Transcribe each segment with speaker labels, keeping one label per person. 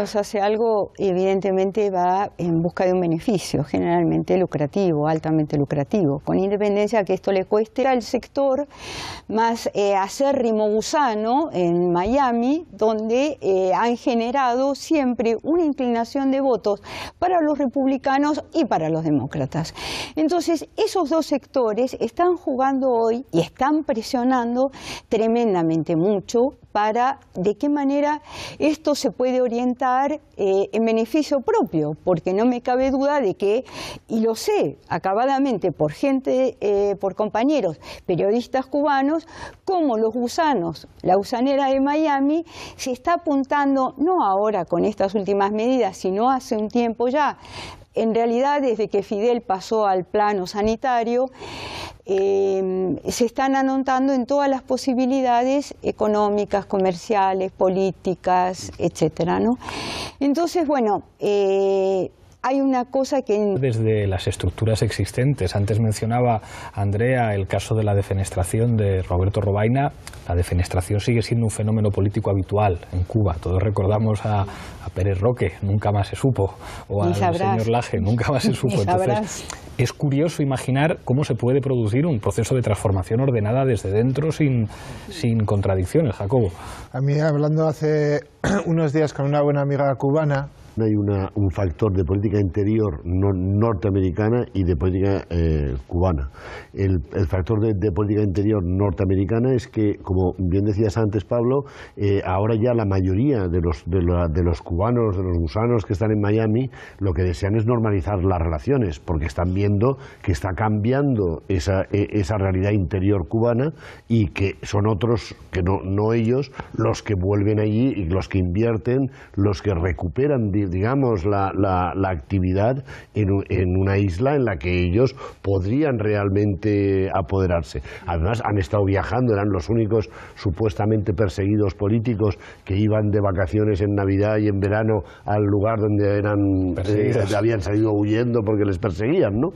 Speaker 1: menos hace algo, evidentemente va en busca de un beneficio, generalmente lucrativo, altamente lucrativo, con independencia de que esto le cueste al sector más acérrimo gusano en Miami, donde han generado siempre una inclinación de votos para los republicanos y para los demócratas. Entonces, esos dos sectores están jugando hoy y están presionando tremendamente mucho para de qué manera esto se puede orientar en beneficio propio, porque no me cabe duda de que, y lo sé acabadamente por gente, por compañeros periodistas cubanos, como los gusanos, la gusanera de Miami, se está apuntando, no ahora con estas últimas medidas, sino hace un tiempo ya. En realidad, desde que Fidel pasó al plano sanitario, se están anotando en todas las posibilidades económicas, comerciales, políticas, etcétera, ¿no? Entonces, bueno, hay una cosa que...
Speaker 2: Desde las estructuras existentes, antes mencionaba Andrea el caso de la defenestración de Roberto Robaina. La defenestración sigue siendo un fenómeno político habitual en Cuba. Todos recordamos a Pérez Roque, nunca más se supo, o al señor Laje, nunca más se supo. Entonces, es curioso imaginar cómo se puede producir un proceso de transformación ordenada desde dentro sin contradicciones, Jacobo.
Speaker 3: A mí, hablando hace unos días con una buena amiga cubana,
Speaker 4: hay un factor de política interior norteamericana y de política cubana. El factor de política interior norteamericana es que, como bien decías antes, Pablo, ahora ya la mayoría de los cubanos, de los gusanos que están en Miami, lo que desean es normalizar las relaciones, porque están viendo que está cambiando esa realidad interior cubana y que son otros, que no ellos, los que vuelven allí y los que invierten, los que recuperan, digamos, la actividad en una isla en la que ellos podrían realmente apoderarse. Además, han estado viajando, eran los únicos supuestamente perseguidos políticos que iban de vacaciones en Navidad y en verano al lugar donde habían salido huyendo porque les perseguían, ¿no?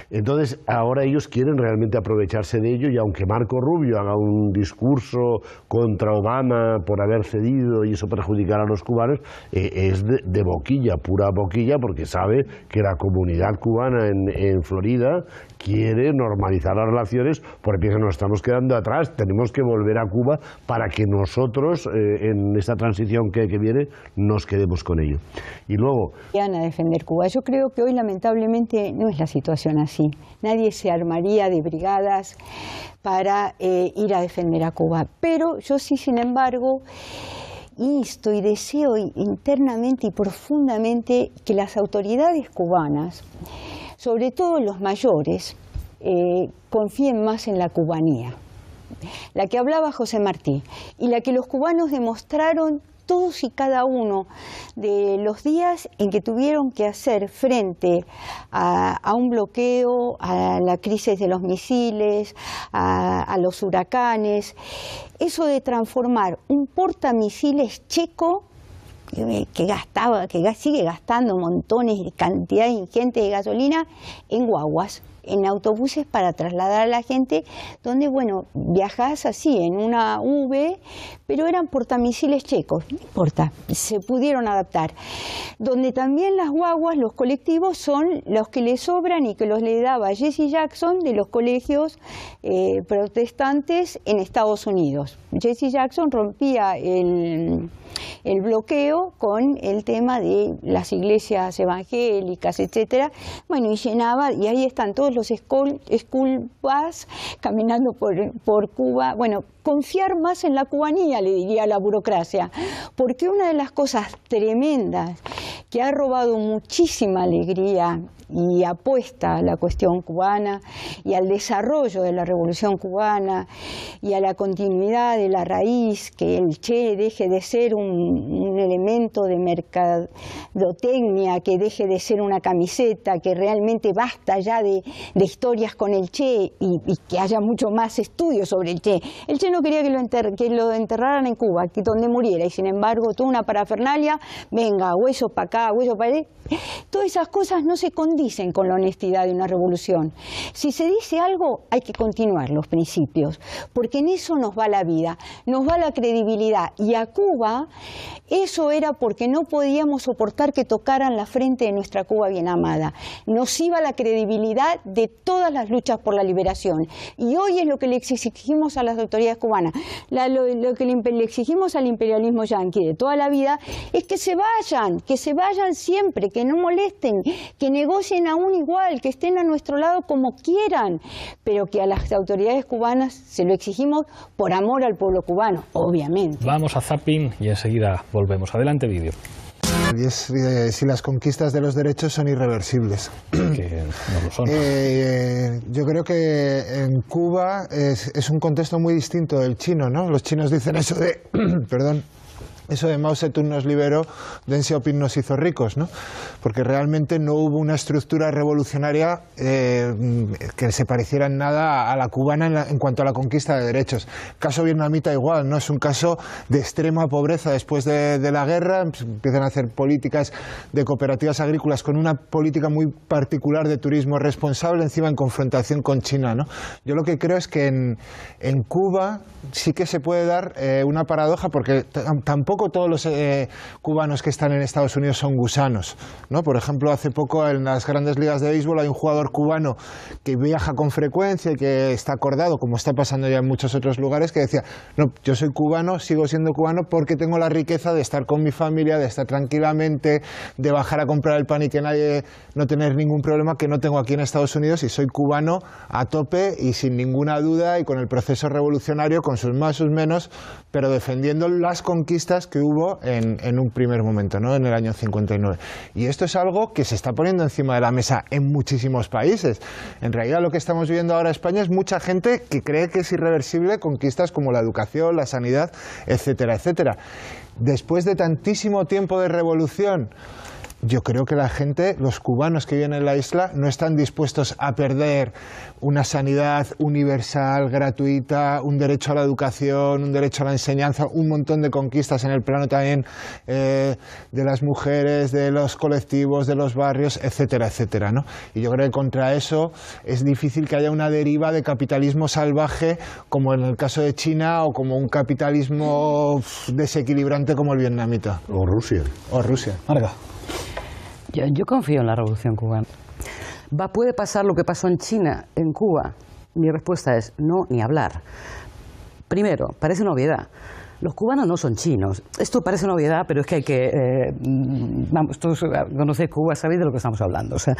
Speaker 4: Entonces, ahora ellos quieren realmente aprovecharse de ello, y aunque Marco Rubio haga un discurso contra Obama por haber cedido y eso perjudicar a los cubanos, es de boquilla, pura boquilla, porque sabe que la comunidad cubana en Florida quiere normalizar las relaciones, porque piensa, nos estamos quedando atrás, tenemos que volver a Cuba para que nosotros, en esta transición que viene, nos quedemos con ello. Y luego...
Speaker 1: a defender Cuba. Yo creo que hoy, lamentablemente, no es la situación así. Nadie se armaría de brigadas para ir a defender a Cuba. Pero yo sí, sin embargo, insto y deseo internamente y profundamente que las autoridades cubanas, sobre todo los mayores, confíen más en la cubanía, la que hablaba José Martí, y la que los cubanos demostraron todos y cada uno de los días en que tuvieron que hacer frente a un bloqueo, a la crisis de los misiles, a los huracanes. Eso de transformar un portamisiles checo que sigue gastando montones de cantidad ingente de gasolina en guaguas, en autobuses para trasladar a la gente, donde, bueno, viajás así en una V, pero eran portamisiles checos, no importa, se pudieron adaptar. Donde también las guaguas, los colectivos, son los que le sobran y que los le daba Jesse Jackson de los colegios protestantes en Estados Unidos. Jesse Jackson rompía el bloqueo con el tema de las evangélicas, etcétera. Bueno, y llenaba, y ahí están todos los school bus caminando por Cuba. Bueno, confiar más en la cubanía, le diría a la burocracia, porque una de las cosas tremendas que ha robado muchísima alegría y apuesta a la cuestión cubana y al desarrollo de la revolución cubana y a la continuidad de la raíz, que el Che deje de ser un elemento de mercadotecnia, que deje de ser una camiseta, que realmente basta ya de historias con el Che y que haya mucho más estudios sobre el Che. El Che no quería que lo enterraran en Cuba, que donde muriera, y sin embargo toda una parafernalia, venga, huesos para acá, huesos para allá. todas esas cosas no se condicen con la honestidad de una revolución. Si se dice algo, hay que continuar los principios, porque en eso nos va la vida, nos va la credibilidad. Y a Cuba, eso era porque no podíamos soportar que tocaran la frente de nuestra Cuba bien amada. Nos iba la credibilidad de todas las luchas por la liberación. Y hoy es lo que le exigimos a las autoridades cubanas, lo que le exigimos al imperialismo yanqui de toda la vida, es que se vayan siempre, que no molesten, que negocien aún igual, que estén a nuestro lado como quieran, pero que a las autoridades cubanas se lo exigimos por amor al pueblo cubano, obviamente.
Speaker 2: Vamos a zapping y enseguida volvemos. Adelante, vídeo.
Speaker 3: Y es si las conquistas de los derechos son irreversibles.
Speaker 2: Que no lo son.
Speaker 3: Yo creo que en Cuba es un contexto muy distinto del chino, ¿no? Los chinos dicen eso de, perdón, eso de Mao Zedong nos liberó, Deng Xiaoping nos hizo ricos, ¿no? Porque realmente no hubo una estructura revolucionaria que se pareciera en nada a la cubana en cuanto a la conquista de derechos. El caso vietnamita igual, ¿no? Es un caso de extrema pobreza después de la guerra, empiezan a hacer políticas de cooperativas agrícolas con una política muy particular de turismo responsable, encima en confrontación con China, ¿no? Yo lo que creo es que en Cuba sí que se puede dar una paradoja, porque tampoco todos los cubanos que están en Estados Unidos son gusanos, ¿no? Por ejemplo, hace poco en las grandes ligas de béisbol hay un jugador cubano que viaja con frecuencia y que está acordado, como está pasando ya en muchos otros lugares, que decía, no, yo soy cubano, sigo siendo cubano porque tengo la riqueza de estar con mi familia, de estar tranquilamente, de bajar a comprar el pan y que nadie, no tener ningún problema que no tengo aquí en Estados Unidos, y soy cubano a tope y sin ninguna duda y con el proceso revolucionario, con sus más, sus menos, pero defendiendo las conquistas que hubo en un primer momento, ¿no? En el año 59. Y esto es algo que se está poniendo encima de la mesa en muchísimos países. En realidad lo que estamos viviendo ahora en España es mucha gente que cree que es irreversible conquistas como la educación, la sanidad, etcétera, etcétera. Después de tantísimo tiempo de revolución, yo creo que la gente, los cubanos que viven en la isla, no están dispuestos a perder una sanidad universal, gratuita, un derecho a la educación, un derecho a la enseñanza, un montón de conquistas en el plano también de las mujeres, de los colectivos, de los barrios, etcétera, etcétera, ¿no? Y yo creo que contra eso es difícil que haya una deriva de capitalismo salvaje, como en el caso de China, o como un capitalismo desequilibrante como el vietnamita.
Speaker 4: O Rusia.
Speaker 3: O Rusia.
Speaker 2: Marga.
Speaker 5: Yo confío en la Revolución Cubana. ¿Puede pasar lo que pasó en China, en Cuba? Mi respuesta es no, ni hablar. Primero, parece una obviedad. Los cubanos no son chinos. Esto parece una obviedad, pero es que hay que... vamos, todos conocéis Cuba, sabéis de lo que estamos hablando. O sea,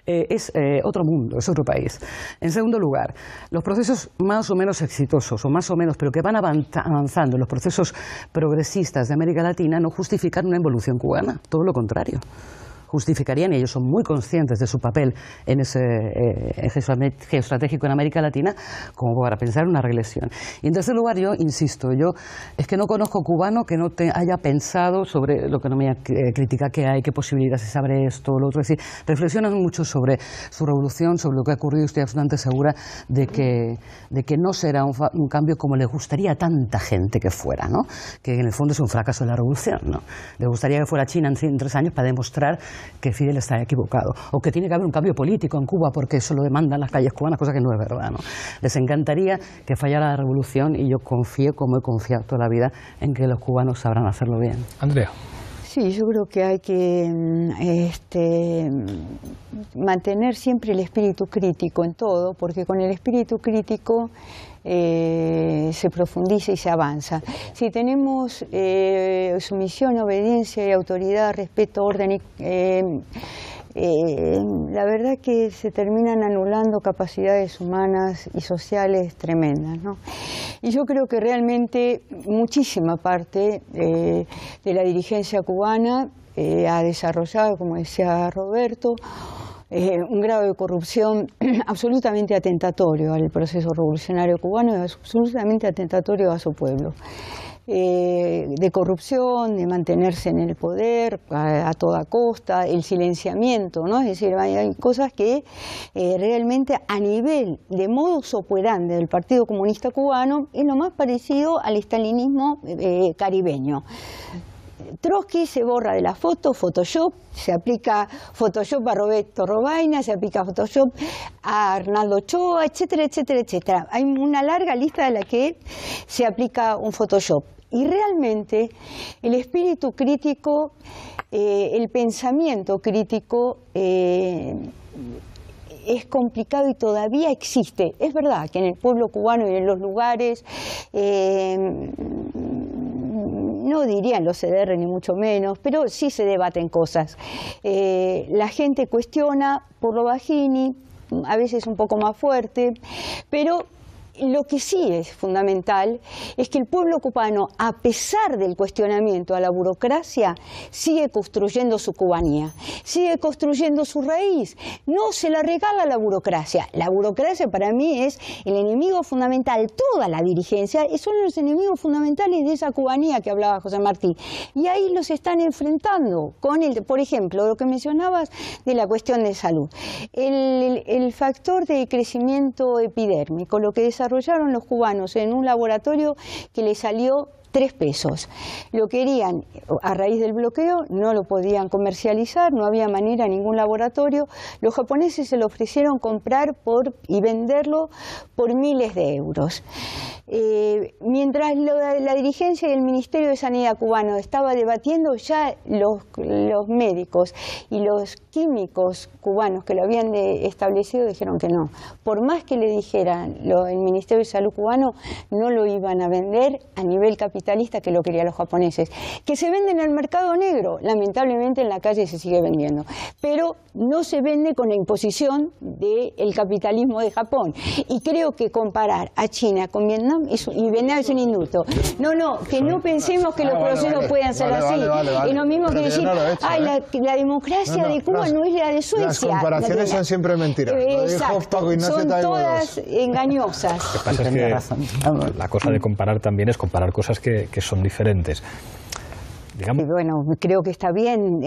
Speaker 5: es otro mundo, es otro país. En segundo lugar, los procesos más o menos exitosos, o más o menos, pero que van avanzando, los procesos progresistas de América Latina no justifican una involución cubana, todo lo contrario. Justificarían, y ellos son muy conscientes de su papel en ese eje geoestratégico en América Latina, como para pensar en una regresión. Y en tercer lugar, yo insisto, es que no conozco cubano que no haya pensado sobre lo que no me critica que hay, qué posibilidades se abre esto, lo otro. Es decir, reflexionan mucho sobre su revolución, sobre lo que ha ocurrido, y estoy absolutamente segura de que no será un cambio como le gustaría a tanta gente que fuera, ¿no? Que en el fondo es un fracaso de la revolución, ¿no? Le gustaría que fuera China en 3 años para demostrar que Fidel está equivocado, o que tiene que haber un cambio político en Cuba porque eso lo demandan las calles cubanas, cosa que no es verdad, ¿no? Les encantaría que fallara la revolución, y yo confío, como he confiado toda la vida, en que los cubanos sabrán hacerlo bien.
Speaker 2: Andrea.
Speaker 1: Sí, yo creo que hay que mantener siempre el espíritu crítico en todo, porque con el espíritu crítico se profundiza y se avanza. Si tenemos sumisión, obediencia y autoridad, respeto, orden, la verdad que se terminan anulando capacidades humanas y sociales tremendas, ¿no? Y yo creo que realmente muchísima parte de la dirigencia cubana ha desarrollado, como decía Roberto, un grado de corrupción absolutamente atentatorio al proceso revolucionario cubano y absolutamente atentatorio a su pueblo. De corrupción, de mantenerse en el poder a toda costa, el silenciamiento, ¿no? Es decir, hay cosas que realmente a nivel de modus operandi del Partido Comunista Cubano es lo más parecido al estalinismo caribeño. Trotsky se borra de la foto, Photoshop, se aplica Photoshop a Roberto Robaina, se aplica Photoshop a Arnaldo Ochoa, etcétera, etcétera, etcétera. Hay una larga lista de la que se aplica un Photoshop. Y realmente el espíritu crítico, el pensamiento crítico es complicado y todavía existe. Es verdad que en el pueblo cubano y en los lugares, no dirían los CDR ni mucho menos, pero sí se debaten cosas. La gente cuestiona por lo bajini, a veces un poco más fuerte, pero lo que sí es fundamental es que el pueblo cubano, a pesar del cuestionamiento a la burocracia, sigue construyendo su cubanía, sigue construyendo su raíz. No se la regala la burocracia. La burocracia para mí es el enemigo fundamental. Toda la dirigencia son los enemigos fundamentales de esa cubanía que hablaba José Martí. Y ahí los están enfrentando con por ejemplo, lo que mencionabas de la cuestión de salud. El factor de crecimiento epidérmico, lo que desarrollaron los cubanos en un laboratorio que les salió 3 pesos. Lo querían a raíz del bloqueo, no lo podían comercializar, no había manera en ningún laboratorio. Los japoneses se lo ofrecieron comprar y venderlo por miles de euros. Mientras la dirigencia y el Ministerio de Sanidad cubano estaba debatiendo, ya los médicos y los químicos cubanos que lo habían establecido dijeron que no. Por más que le dijeran el Ministerio de Salud cubano, no lo iban a vender a nivel capitalista que lo querían los japoneses. Que se vende en el mercado negro, lamentablemente en la calle se sigue vendiendo, pero no se vende con la imposición del capitalismo de Japón. Y creo que comparar a China con Vietnam y Vietnam es un indulto. No, que no pensemos que los procesos puedan ser así. Es lo mismo que decir, la democracia de Cuba no es la de Suecia.
Speaker 3: Las comparaciones son siempre mentiras.
Speaker 1: Exacto, son todas engañosas.
Speaker 2: Lo que pasa es que la cosa de comparar también es comparar cosas que son diferentes. Digamos.
Speaker 1: Bueno, creo que está bien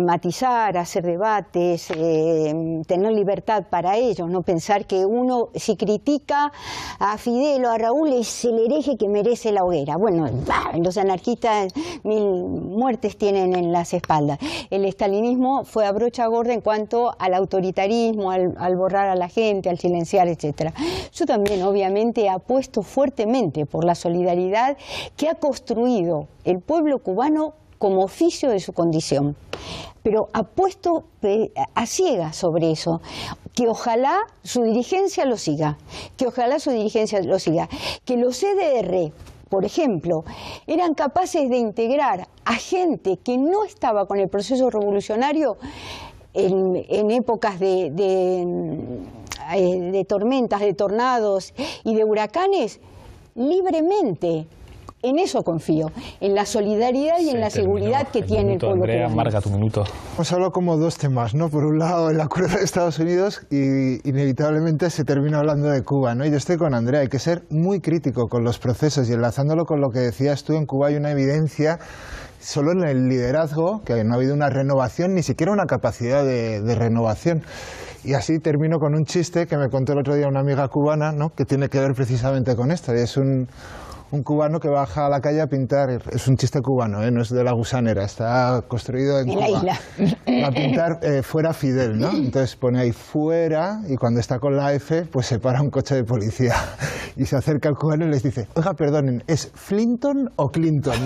Speaker 1: matizar, hacer debates, tener libertad para ellos, no pensar que uno, si critica a Fidel o a Raúl, es el hereje que merece la hoguera. Bueno, los anarquistas 1000 muertes tienen en las espaldas. El estalinismo fue a brocha gorda en cuanto al autoritarismo, al borrar a la gente, al silenciar, etcétera. Yo también, obviamente, apuesto fuertemente por la solidaridad que ha construido el pueblo cubano como oficio de su condición, pero apuesto a ciegas sobre eso, que ojalá su dirigencia lo siga, que los CDR, por ejemplo, eran capaces de integrar a gente que no estaba con el proceso revolucionario en épocas de tormentas, de tornados y de huracanes, libremente. En eso confío, en la solidaridad y en la seguridad que tiene el pueblo
Speaker 2: Andrea,
Speaker 1: cubano.
Speaker 2: Marga, tu minuto.
Speaker 3: Hemos hablado como 2 temas, ¿no? Por un lado, el acuerdo de Estados Unidos y inevitablemente se termina hablando de Cuba, ¿no? Y yo estoy con Andrea, hay que ser muy crítico con los procesos y enlazándolo con lo que decías tú, en Cuba hay una evidencia solo en el liderazgo, que no ha habido una renovación, ni siquiera una capacidad de renovación. Y así termino con un chiste que me contó el otro día una amiga cubana, ¿no? Que tiene que ver precisamente con esto, y es un cubano que baja a la calle a pintar, es un chiste cubano, no es de la gusanera, está construido en Cuba.
Speaker 1: La isla.
Speaker 3: Va a pintar fuera Fidel, ¿no? Entonces pone ahí fuera y cuando está con la F, pues se para un coche de policía y se acerca al cubano y les dice, oiga, perdonen, ¿es Flinton o Clinton?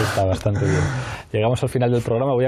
Speaker 2: Está bastante bien. Llegamos al final del programa. Voy a